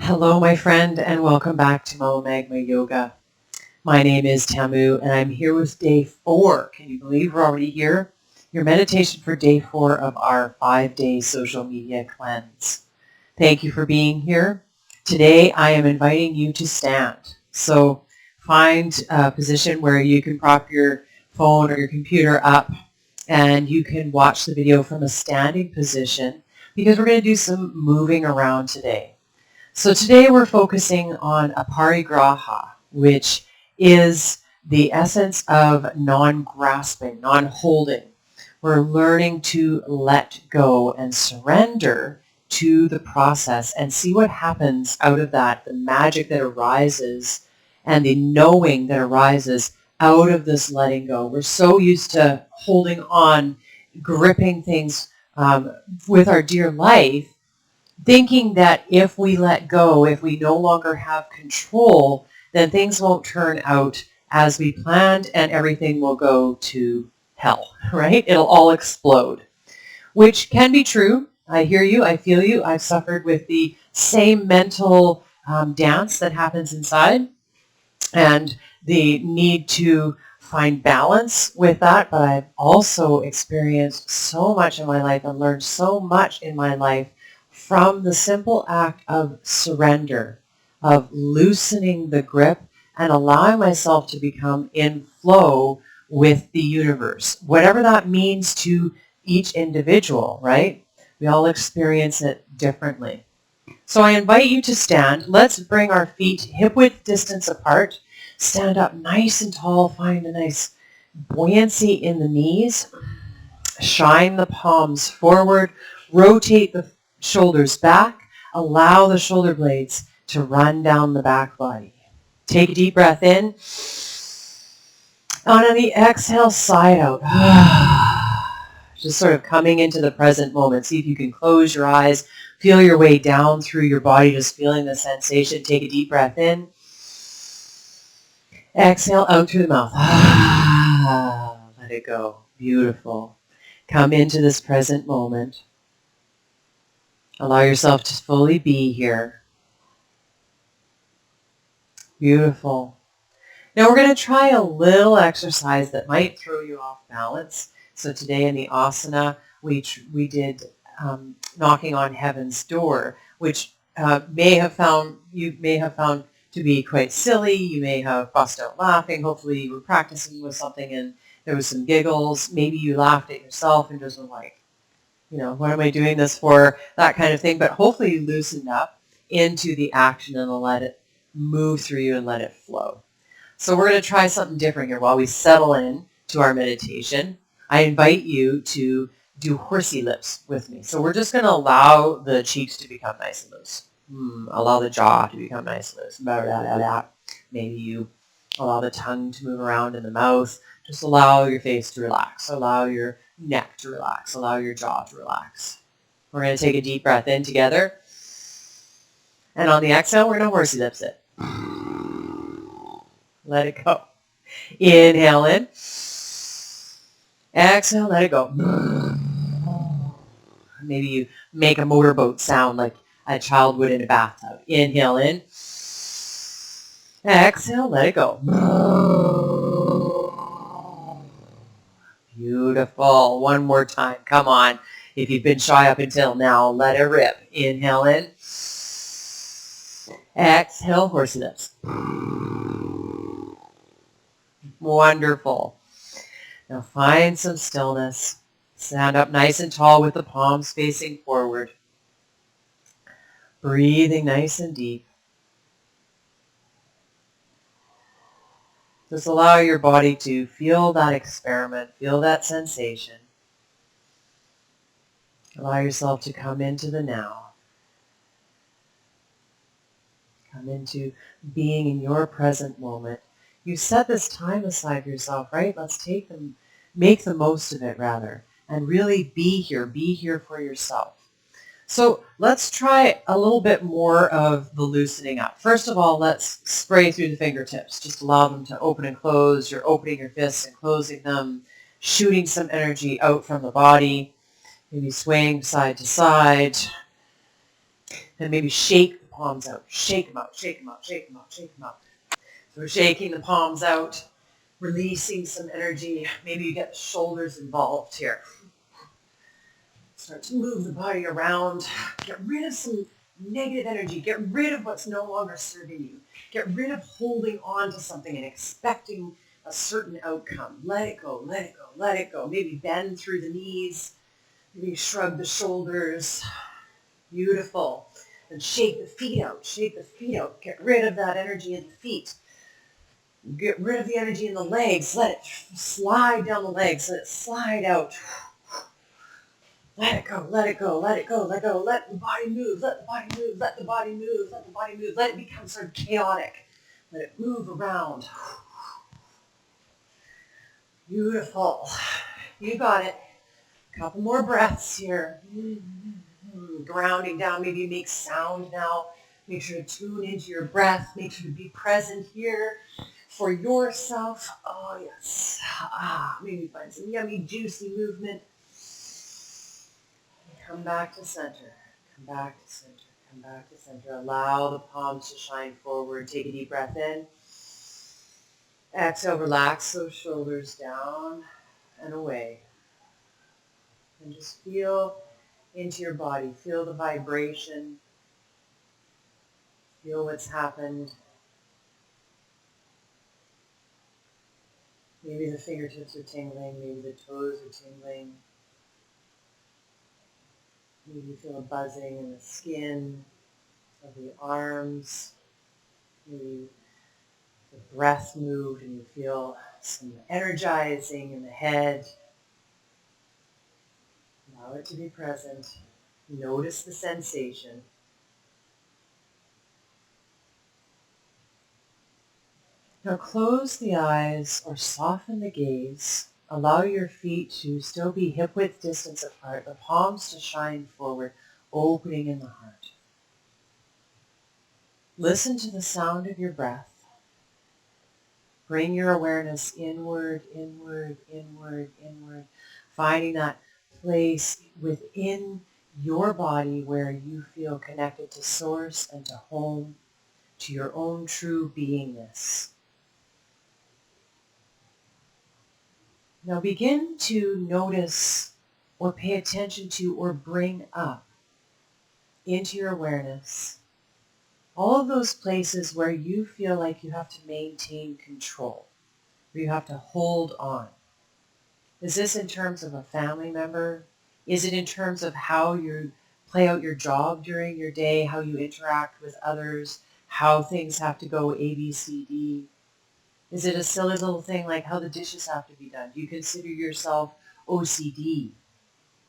Hello, my friend, and welcome back to Magma Yoga. My name is Tamu, and I'm here with day 4. Can you believe we're already here? Your meditation for day 4 of our 5-day social media cleanse. Thank you for being here. Today, I am inviting you to stand. So find a position where you can prop your phone or your computer up, and you can watch the video from a standing position because we're going to do some moving around today. So today we're focusing on aparigraha, which is the essence of non-grasping, non-holding. We're learning to let go and surrender to the process and see what happens out of that, the magic that arises and the knowing that arises out of this letting go. We're so used to holding on, gripping things with our dear life, thinking that if we let go, if we no longer have control, then things won't turn out as we planned and everything will go to hell, right? It'll all explode, which can be true. I hear you. I feel you. I've suffered with the same mental dance that happens inside and the need to find balance with that. But I've also experienced so much in my life and learned so much in my life from the simple act of surrender, of loosening the grip and allowing myself to become in flow with the universe, whatever that means to each individual, right? We all experience it differently. So I invite you to stand. Let's bring our feet hip-width distance apart. Stand up nice and tall. Find a nice buoyancy in the knees. Shine the palms forward. Rotate the shoulders back. Allow the shoulder blades to run down the back body. Take a deep breath in. And on the exhale, side out. Just sort of coming into the present moment. See if you can close your eyes. Feel your way down through your body, just feeling the sensation. Take a deep breath in. Exhale out through the mouth. Let it go. Beautiful. Come into this present moment. Allow yourself to fully be here. Beautiful. Now we're going to try a little exercise that might throw you off balance. So today in the asana, we did knocking on heaven's door, which you may have found to be quite silly. You may have bust out laughing. Hopefully you were practicing with something and there was some giggles. Maybe you laughed at yourself and just were like, what am I doing this for? That kind of thing. But hopefully you loosened up into the action and let it move through you and let it flow. So we're going to try something different here while we settle in to our meditation. I invite you to do horsey lips with me. So we're just going to allow the cheeks to become nice and loose. Allow the jaw to become nice and loose. Maybe you allow the tongue to move around in the mouth. Just allow your face to relax. Allow your neck to relax. Allow your jaw to relax. We're going to take a deep breath in together. And on the exhale, we're going to horsey lips it. Let it go. Inhale in. Exhale, let it go. Maybe you make a motorboat sound like a child would in a bathtub. Inhale in. Exhale, let it go. Beautiful. One more time. Come on. If you've been shy up until now, let it rip. Inhale in. Exhale, horsey lips. Wonderful. Now find some stillness. Stand up nice and tall with the palms facing forward. Breathing nice and deep. Just allow your body to feel that experiment, feel that sensation. Allow yourself to come into the now. Come into being in your present moment. You set this time aside for yourself, right? Let's make the most of it rather, and really be here for yourself. So let's try a little bit more of the loosening up. First of all, let's spray through the fingertips. Just allow them to open and close. You're opening your fists and closing them, shooting some energy out from the body, maybe swaying side to side, and maybe shake the palms out. Shake them out, shake them out, shake them out, shake them out. So we're shaking the palms out, releasing some energy. Maybe you get the shoulders involved here. Start to move the body around. Get rid of some negative energy. Get rid of what's no longer serving you. Get rid of holding on to something and expecting a certain outcome. Let it go, let it go, let it go. Maybe bend through the knees. Maybe shrug the shoulders. Beautiful. And shake the feet out. Shake the feet out. Get rid of that energy in the feet. Get rid of the energy in the legs. Let it slide down the legs. Let it slide out. Let it go, let it go, let it go, let go. Let the body move, let the body move, let the body move, let the body move. Let it become sort of chaotic. Let it move around. Beautiful. You got it. A couple more breaths here. Grounding down. Maybe you make sound now. Make sure to tune into your breath. Make sure to be present here for yourself. Oh, yes. Maybe find some yummy, juicy movement. Come back to center. Come back to center. Come back to center. Allow the palms to shine forward. Take a deep breath in. Exhale, relax those shoulders down and away. And just feel into your body. Feel the vibration. Feel what's happened. Maybe the fingertips are tingling. Maybe the toes are tingling. Maybe you feel a buzzing in the skin of the arms. Maybe the breath moved and you feel some energizing in the head. Allow it to be present. Notice the sensation. Now close the eyes or soften the gaze. Allow your feet to still be hip-width distance apart, the palms to shine forward, opening in the heart. Listen to the sound of your breath. Bring your awareness inward, inward, inward, inward, finding that place within your body where you feel connected to source and to home, to your own true beingness. Now begin to notice or pay attention to or bring up into your awareness all of those places where you feel like you have to maintain control, where you have to hold on. Is this in terms of a family member? Is it in terms of how you play out your job during your day, how you interact with others, how things have to go A, B, C, D? Is it a silly little thing like how the dishes have to be done? Do you consider yourself OCD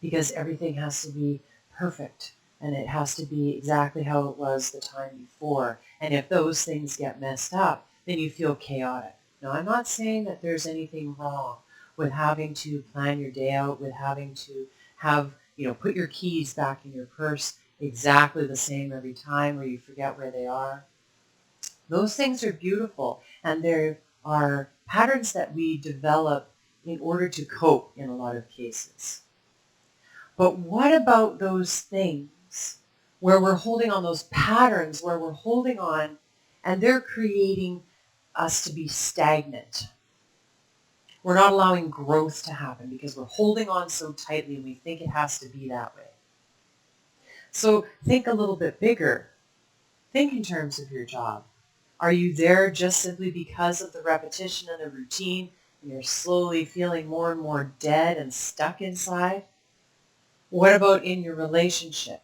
because everything has to be perfect and it has to be exactly how it was the time before? And if those things get messed up, then you feel chaotic. Now, I'm not saying that there's anything wrong with having to plan your day out, with having to have, put your keys back in your purse exactly the same every time or you forget where they are. Those things are beautiful, and there are patterns that we develop in order to cope in a lot of cases. But what about those things where we're holding on, those patterns where we're holding on and they're creating us to be stagnant? We're not allowing growth to happen because we're holding on so tightly and we think it has to be that way. So think a little bit bigger. Think in terms of your job. Are you there just simply because of the repetition and the routine and you're slowly feeling more and more dead and stuck inside? What about in your relationship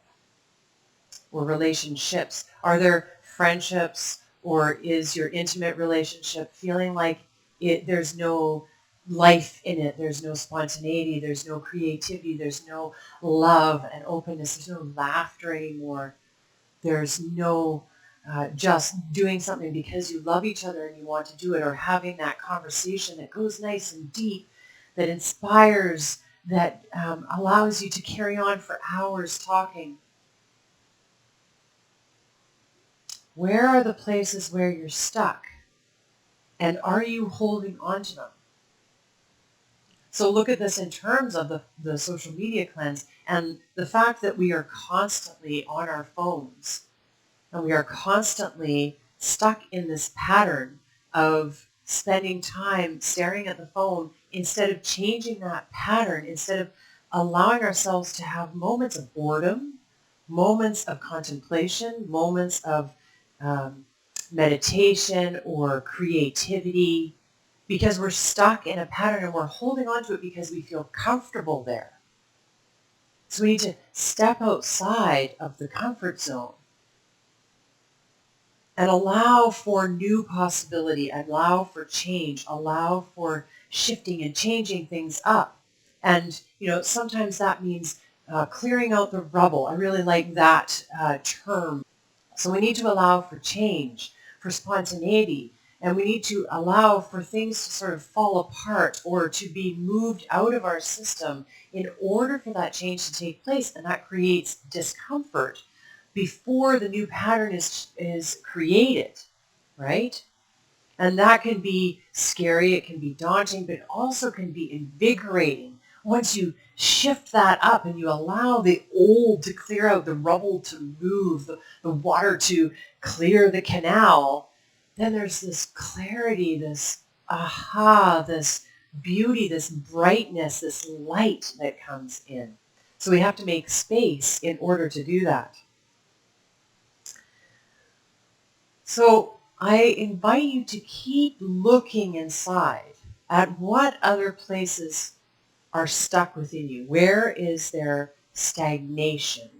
or relationships? Are there friendships or is your intimate relationship feeling like there's no life in it? There's no spontaneity. There's no creativity. There's no love and openness. There's no laughter anymore. There's no just doing something because you love each other and you want to do it, or having that conversation that goes nice and deep, that inspires, that allows you to carry on for hours talking. Where are the places where you're stuck? And are you holding on to them? So look at this in terms of the social media cleanse and the fact that we are constantly on our phones. And we are constantly stuck in this pattern of spending time staring at the phone instead of changing that pattern, instead of allowing ourselves to have moments of boredom, moments of contemplation, moments of um, meditation or creativity, because we're stuck in a pattern and we're holding on to it because we feel comfortable there. So we need to step outside of the comfort zone and allow for new possibility, allow for change, allow for shifting and changing things up. And, sometimes that means clearing out the rubble. I really like that term. So we need to allow for change, for spontaneity, and we need to allow for things to sort of fall apart or to be moved out of our system in order for that change to take place. And that creates discomfort before the new pattern is created, right? And that can be scary, it can be daunting, but it also can be invigorating. Once you shift that up and you allow the old to clear out, the rubble to move, the water to clear the canal, then there's this clarity, this aha, this beauty, this brightness, this light that comes in. So we have to make space in order to do that. So I invite you to keep looking inside at what other places are stuck within you. Where is there stagnation?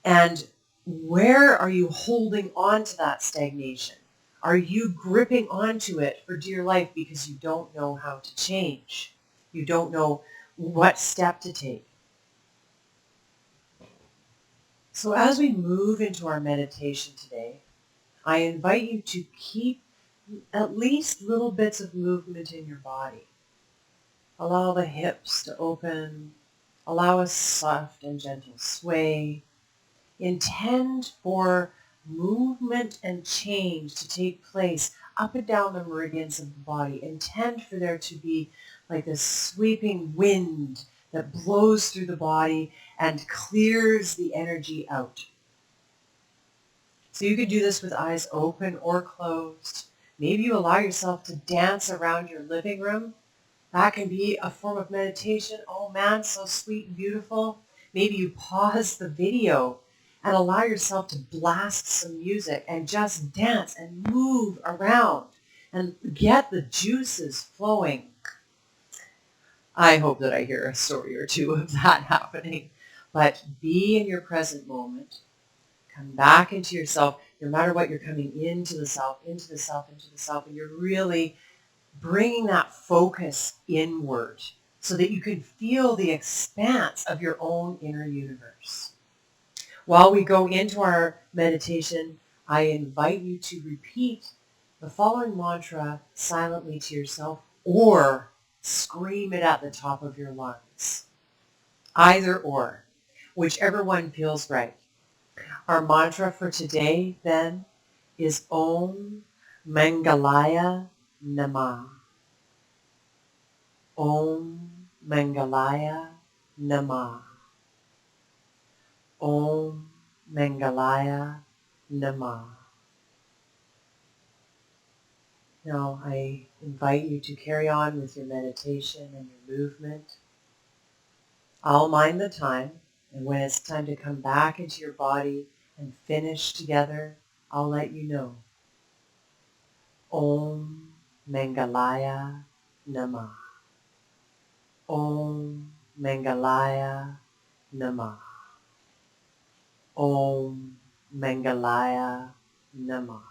And where are you holding on to that stagnation? Are you gripping onto it for dear life because you don't know how to change? You don't know what step to take. So as we move into our meditation today, I invite you to keep at least little bits of movement in your body. Allow the hips to open. Allow a soft and gentle sway. Intend for movement and change to take place up and down the meridians of the body. Intend for there to be like this sweeping wind that blows through the body and clears the energy out. So you could do this with eyes open or closed. Maybe you allow yourself to dance around your living room. That can be a form of meditation. Oh man, so sweet and beautiful. Maybe you pause the video and allow yourself to blast some music and just dance and move around and get the juices flowing. I hope that I hear a story or two of that happening. But be in your present moment. Come back into yourself. No matter what, you're coming into the self, into the self, into the self, and you're really bringing that focus inward so that you can feel the expanse of your own inner universe. While we go into our meditation, I invite you to repeat the following mantra silently to yourself or scream it at the top of your lungs. Either or, whichever one feels right. Our mantra for today, then, is Om Mangalaya Namah. Om Mangalaya Namah. Om Mangalaya Namah. Now I invite you to carry on with your meditation and your movement. I'll mind the time, and when it's time to come back into your body and finish together, I'll let you know. Om Mangalaya Namah. Om Mangalaya Namah. Om Mangalaya Namah.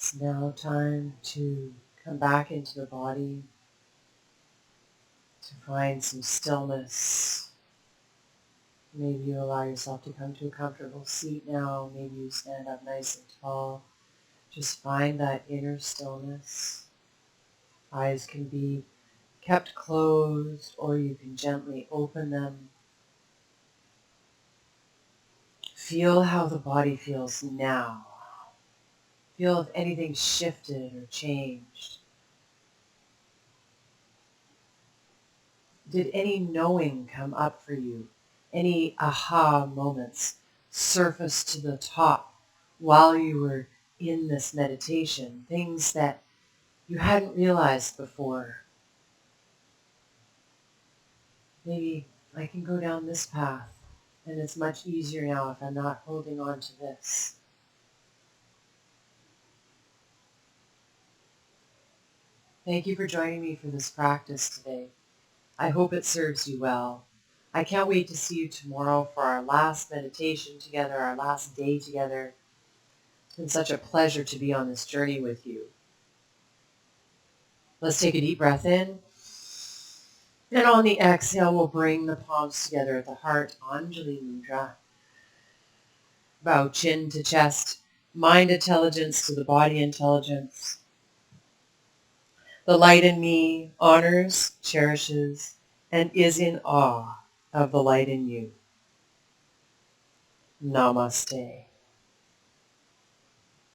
It's now time to come back into the body, to find some stillness. Maybe you allow yourself to come to a comfortable seat now. Maybe you stand up nice and tall. Just find that inner stillness. Eyes can be kept closed, or you can gently open them. Feel how the body feels now. Feel if anything shifted or changed. Did any knowing come up for you? Any aha moments surface to the top while you were in this meditation? Things that you hadn't realized before. Maybe I can go down this path, and it's much easier now if I'm not holding on to this. Thank you for joining me for this practice today. I hope it serves you well. I can't wait to see you tomorrow for our last meditation together, our last day together. It's been such a pleasure to be on this journey with you. Let's take a deep breath in. And on the exhale, we'll bring the palms together at the heart, Anjali Mudra. Bow chin to chest, mind intelligence to the body intelligence. The light in me honors, cherishes, and is in awe of the light in you. Namaste.